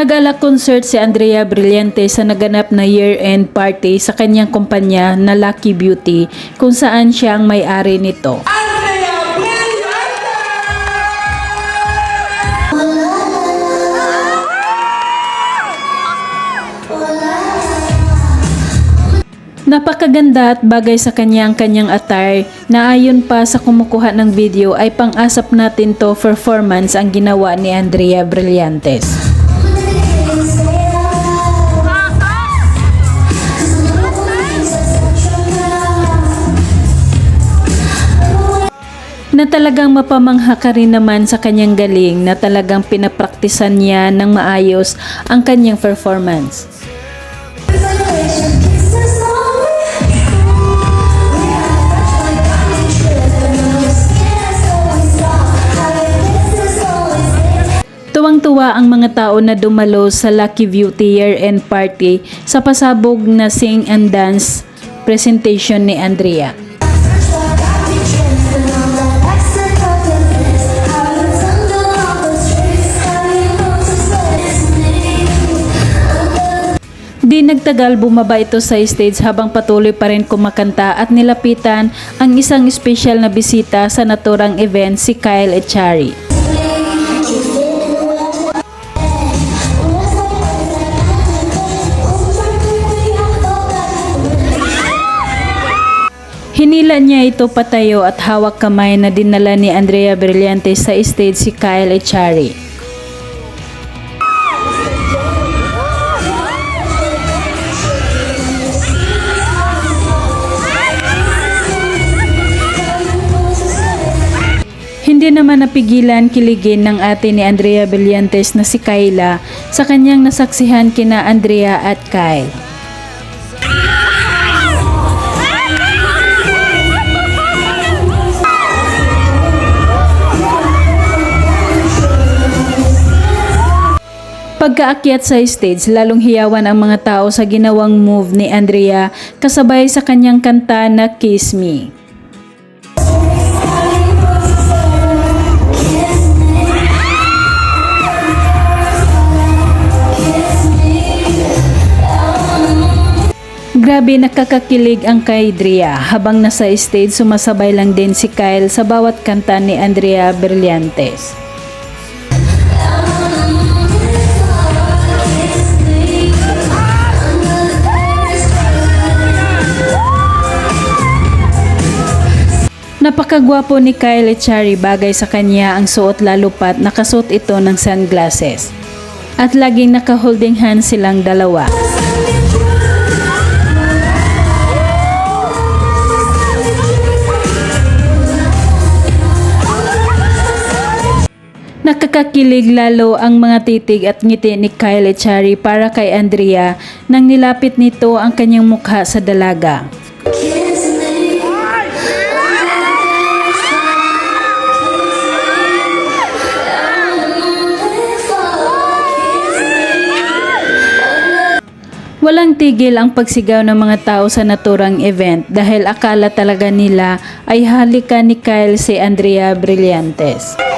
Nag-gala concert si Andrea Brillantes sa naganap na year-end party sa kanyang kumpanya na Lucky Beauty kung saan siya ang may-ari nito. Napakaganda at bagay sa kanyang attire na ayon pa sa kumukuha ng video ay pang-asap natin to performance ang ginawa ni Andrea Brillantes. Na talagang mapamangha ka rin naman sa kanyang galing na talagang pinapraktisan niya ng maayos ang kanyang performance. Tuwang-tuwa ang mga tao na dumalo sa Lucky Beauty year-end party sa pasabog na sing and dance presentation ni Andrea. Di nagtagal bumaba ito sa stage habang patuloy pa rin kumakanta at nilapitan ang isang espesyal na bisita sa naturang event, si Kyle Echari. Hinila niya ito patayo at hawak kamay na dinala ni Andrea Brillantes sa stage si Kyle Echari. Hindi naman napigilan kiligin ng ate ni Andrea Brillantes na si Kyla sa kanyang nasaksihan kina Andrea at Kyle. Pagkaakyat sa stage, lalong hiyawan ang mga tao sa ginawang move ni Andrea kasabay sa kanyang kanta na Kiss Me. Grabe, nakakakilig ang kay Andrea. Habang nasa stage, sumasabay lang din si Kyle sa bawat kanta ni Andrea Brillantes. Napakagwapo ni Kyle Echari, bagay sa kanya ang suot lalo pat nakasuot ito ng sunglasses. At laging naka-holding hands silang dalawa. Nakakakilig lalo ang mga titig at ngiti ni Kyle Echari para kay Andrea nang nilapit nito ang kanyang mukha sa dalaga. Walang tigil ang pagsigaw ng mga tao sa naturang event dahil akala talaga nila ay halikan ni Kyle si Andrea Brillantes.